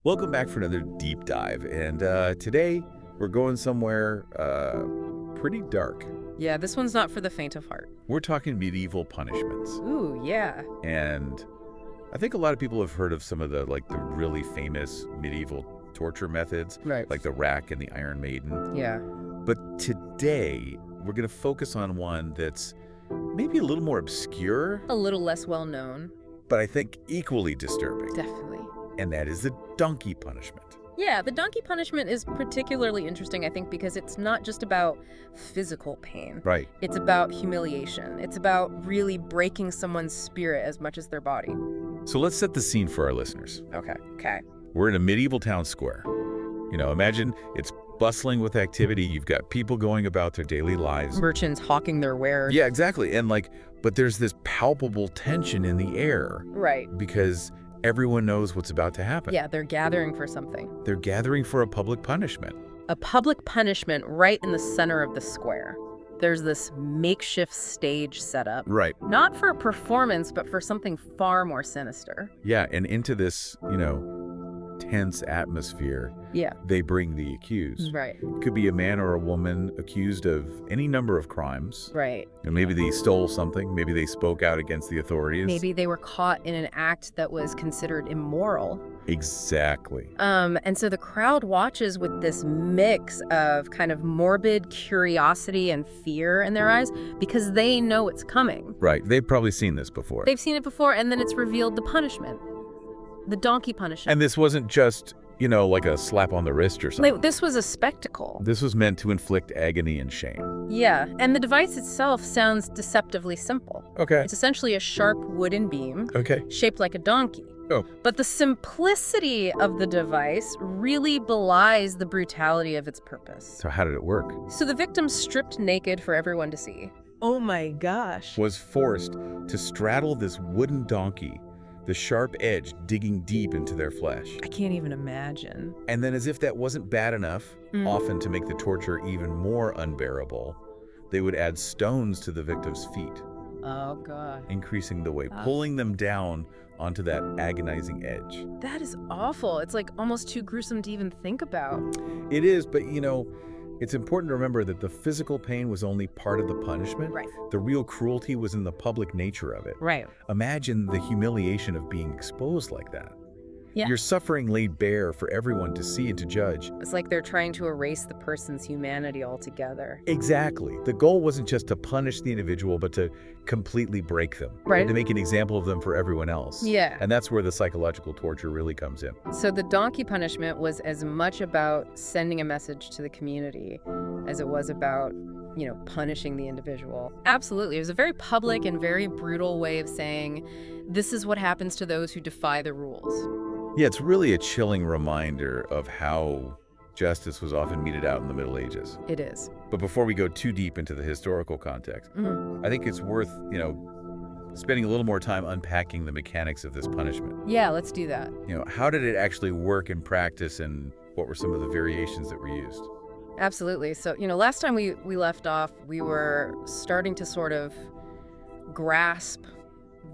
Welcome back for another deep dive, and today we're going somewhere pretty dark. Yeah, this one's not for the faint of heart. We're talking medieval punishments, Ooh, yeah. and I think a lot of people have heard of some of the really famous medieval torture methods, Right. like the rack and the Iron Maiden. Yeah. But today we're going to focus on one that's maybe a little more obscure, A little less well known. but I think equally disturbing, Definitely. and that is the donkey punishment. Yeah, the donkey punishment is particularly interesting, I think, because it's not just about physical pain. Right. It's about humiliation. It's about really breaking someone's spirit as much as their body. So let's set the scene for our listeners. Okay. We're in a medieval town square. You know, imagine it's bustling with activity. You've got people going about their daily lives. Merchants hawking their wares. Yeah, exactly. And but there's this palpable tension in the air Right. because everyone knows what's about to happen. Yeah, they're gathering for something. They're gathering for a public punishment. A public punishment right in the center of the square. There's this makeshift stage set up. Right. Not for a performance, but for something far more sinister. Yeah, and into this, tense atmosphere, Yeah. they bring the accused. Right. It could be a man or a woman accused of any number of crimes. Right. And maybe they stole something. Maybe they spoke out against the authorities. Maybe they were caught in an act that was considered immoral. Exactly. And so the crowd watches with this mix of kind of morbid curiosity and fear in their eyes because they know it's coming. Right. They've probably seen this before. They've seen it before, and then it's revealed the punishment. The donkey punishment. And this wasn't just, like a slap on the wrist or something. This was a spectacle. This was meant to inflict agony and shame. Yeah, and the device itself sounds deceptively simple. Okay. It's essentially a sharp wooden beam Okay. shaped like a donkey. Oh. But the simplicity of the device really belies the brutality of its purpose. So how did it work? So the victim, stripped naked for everyone to see. Oh my gosh. Was forced to straddle this wooden donkey, the sharp edge digging deep into their flesh. I can't even imagine. And then, as if that wasn't bad enough, often to make the torture even more unbearable, they would add stones to the victim's feet, Oh, God. increasing the weight, pulling them down onto that agonizing edge. That is awful. It's like almost too gruesome to even think about. It is, but it's important to remember that the physical pain was only part of the punishment. Right. The real cruelty was in the public nature of it. Right. Imagine the humiliation of being exposed like that. Yeah. Your suffering laid bare for everyone to see and to judge. It's like they're trying to erase the person's humanity altogether. Exactly. The goal wasn't just to punish the individual, but to completely break them. Right. And to make an example of them for everyone else. Yeah. And that's where the psychological torture really comes in. So the donkey punishment was as much about sending a message to the community as it was about, punishing the individual. Absolutely. It was a very public and very brutal way of saying, this is what happens to those who defy the rules. Yeah, it's really a chilling reminder of how justice was often meted out in the Middle Ages. It is. But before we go too deep into the historical context, I think it's worth, spending a little more time unpacking the mechanics of this punishment. Yeah, let's do that. How did it actually work in practice, and what were some of the variations that were used? Absolutely. So, last time we left off, we were starting to sort of grasp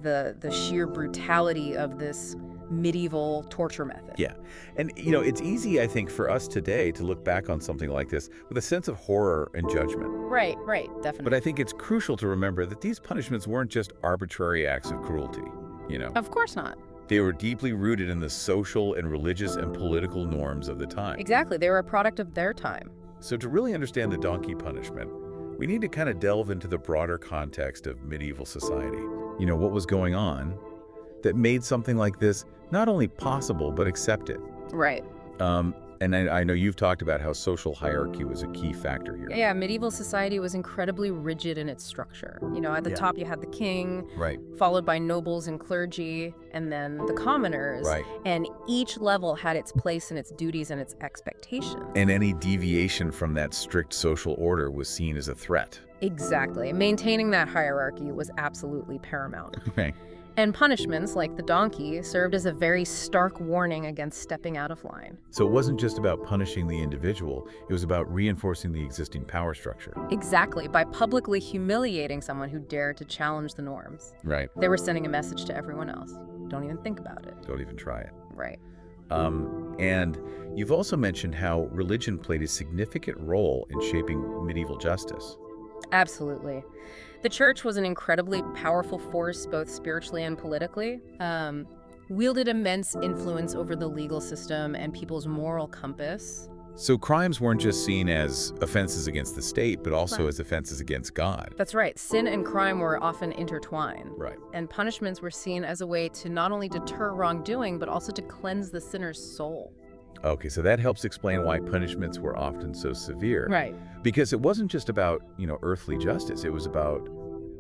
the sheer brutality of this medieval torture method. Yeah. And, it's easy, I think, for us today to look back on something like this with a sense of horror and judgment. Right, definitely. But I think it's crucial to remember that these punishments weren't just arbitrary acts of cruelty, Of course not. They were deeply rooted in the social and religious and political norms of the time. Exactly. They were a product of their time. So to really understand the donkey punishment, we need to kind of delve into the broader context of medieval society. What was going on that made something like this not only possible, but accepted. Right. And I know you've talked about how social hierarchy was a key factor here. Yeah, medieval society was incredibly rigid in its structure. At the top you had the king, Right. followed by nobles and clergy, and then the commoners. Right. And each level had its place and its duties and its expectations. And any deviation from that strict social order was seen as a threat. Exactly. Maintaining that hierarchy was absolutely paramount. Right. And punishments, like the donkey, served as a very stark warning against stepping out of line. So it wasn't just about punishing the individual, it was about reinforcing the existing power structure. Exactly, by publicly humiliating someone who dared to challenge the norms. Right. They were sending a message to everyone else. Don't even think about it. Don't even try it. Right. And you've also mentioned how religion played a significant role in shaping medieval justice. Absolutely. The church was an incredibly powerful force, both spiritually and politically, wielded immense influence over the legal system and people's moral compass. So crimes weren't just seen as offenses against the state, but also Right. as offenses against God. That's right. Sin and crime were often intertwined. Right. And punishments were seen as a way to not only deter wrongdoing, but also to cleanse the sinner's soul. Okay, so that helps explain why punishments were often so severe. Right. Because it wasn't just about, earthly justice. It was about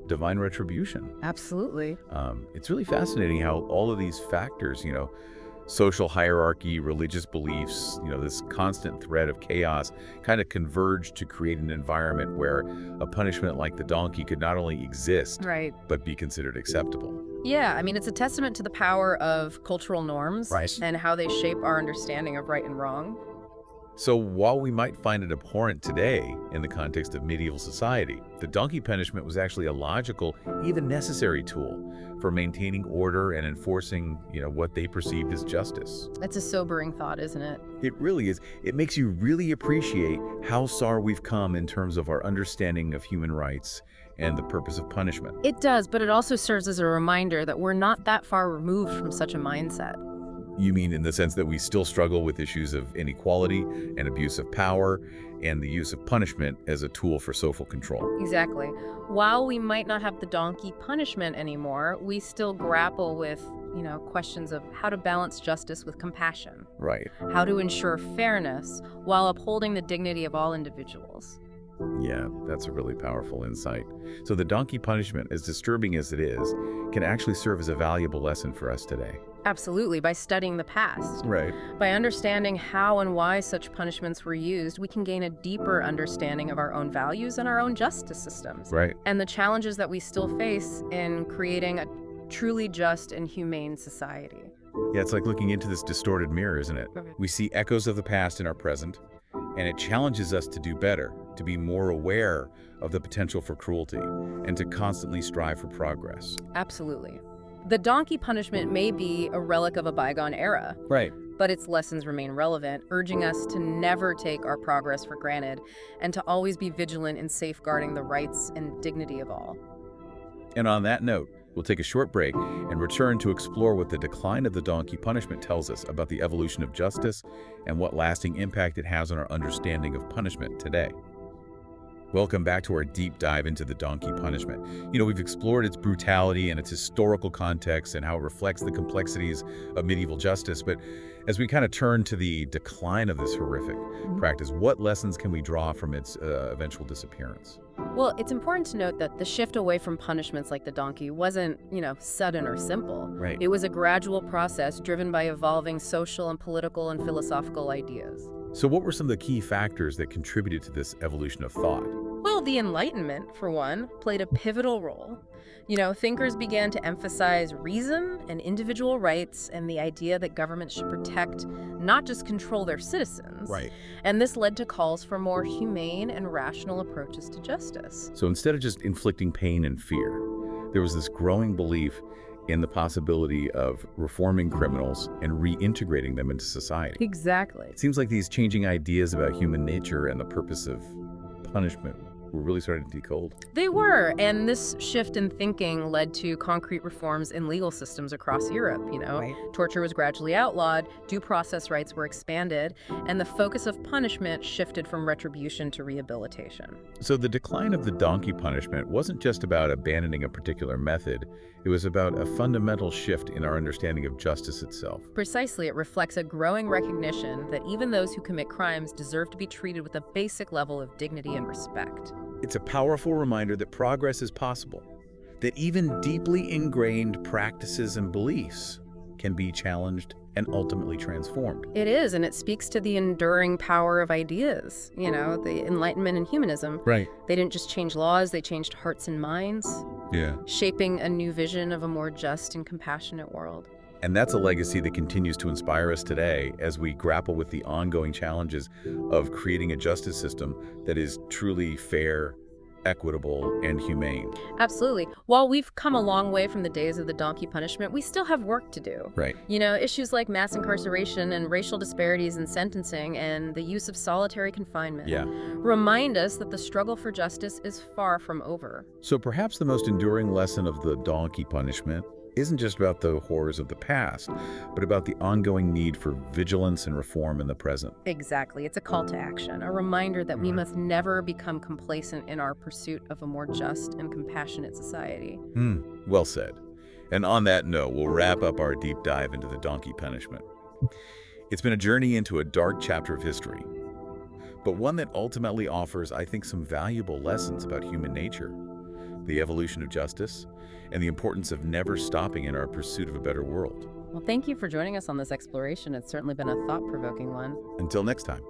divine retribution. Absolutely. It's really fascinating how all of these factors, social hierarchy, religious beliefs, this constant thread of chaos kind of converged to create an environment where a punishment like the donkey could not only exist, Right. but be considered acceptable. Yeah, I mean, it's a testament to the power of cultural norms Right. and how they shape our understanding of right and wrong. So while we might find it abhorrent today in the context of medieval society, the donkey punishment was actually a logical, even necessary tool for maintaining order and enforcing, what they perceived as justice. It's a sobering thought, isn't it? It really is. It makes you really appreciate how far we've come in terms of our understanding of human rights and the purpose of punishment. It does, but it also serves as a reminder that we're not that far removed from such a mindset. You mean in the sense that we still struggle with issues of inequality and abuse of power and the use of punishment as a tool for social control? Exactly. While we might not have the donkey punishment anymore, we still grapple with, questions of how to balance justice with compassion, Right. how to ensure fairness while upholding the dignity of all individuals. Yeah, that's a really powerful insight. So the donkey punishment, as disturbing as it is, can actually serve as a valuable lesson for us today. Absolutely, by studying the past. Right. By understanding how and why such punishments were used, we can gain a deeper understanding of our own values and our own justice systems. Right. And the challenges that we still face in creating a truly just and humane society. Yeah, it's like looking into this distorted mirror, isn't it? Okay. We see echoes of the past in our present, and it challenges us to do better, to be more aware of the potential for cruelty, and to constantly strive for progress. Absolutely. The donkey punishment may be a relic of a bygone era, Right. but its lessons remain relevant, urging us to never take our progress for granted and to always be vigilant in safeguarding the rights and dignity of all. And on that note, we'll take a short break and return to explore what the decline of the donkey punishment tells us about the evolution of justice and what lasting impact it has on our understanding of punishment today. Welcome back to our deep dive into the donkey punishment. We've explored its brutality and its historical context and how it reflects the complexities of medieval justice. But as we kind of turn to the decline of this horrific practice, what lessons can we draw from its eventual disappearance? Well, it's important to note that the shift away from punishments like the donkey wasn't, sudden or simple. Right. It was a gradual process driven by evolving social and political and philosophical ideas. So what were some of the key factors that contributed to this evolution of thought? Well, the Enlightenment, for one, played a pivotal role. Thinkers began to emphasize reason and individual rights and the idea that governments should protect, not just control their citizens. Right. And this led to calls for more humane and rational approaches to justice. So instead of just inflicting pain and fear, there was this growing belief in the possibility of reforming criminals and reintegrating them into society. Exactly. It seems like these changing ideas about human nature and the purpose of punishment were really starting to decode. They were, and this shift in thinking led to concrete reforms in legal systems across Europe, Right. Torture was gradually outlawed, due process rights were expanded, and the focus of punishment shifted from retribution to rehabilitation. So the decline of the donkey punishment wasn't just about abandoning a particular method, it was about a fundamental shift in our understanding of justice itself. Precisely, it reflects a growing recognition that even those who commit crimes deserve to be treated with a basic level of dignity and respect. It's a powerful reminder that progress is possible, that even deeply ingrained practices and beliefs can be challenged and ultimately transformed. It is, and it speaks to the enduring power of ideas, the Enlightenment and humanism. Right. They didn't just change laws, they changed hearts and minds, Yeah. shaping a new vision of a more just and compassionate world. And that's a legacy that continues to inspire us today as we grapple with the ongoing challenges of creating a justice system that is truly fair, equitable, and humane. Absolutely. While we've come a long way from the days of the donkey punishment, we still have work to do. Right. You know, issues like mass incarceration and racial disparities in sentencing and the use of solitary confinement Yeah. remind us that the struggle for justice is far from over. So perhaps the most enduring lesson of the donkey punishment isn't just about the horrors of the past, but about the ongoing need for vigilance and reform in the present. Exactly. It's a call to action, a reminder that we must never become complacent in our pursuit of a more just and compassionate society. Well said. And on that note, we'll wrap up our deep dive into the donkey punishment. It's been a journey into a dark chapter of history, but one that ultimately offers, I think, some valuable lessons about human nature, the evolution of justice, and the importance of never stopping in our pursuit of a better world. Well, thank you for joining us on this exploration. It's certainly been a thought-provoking one. Until next time.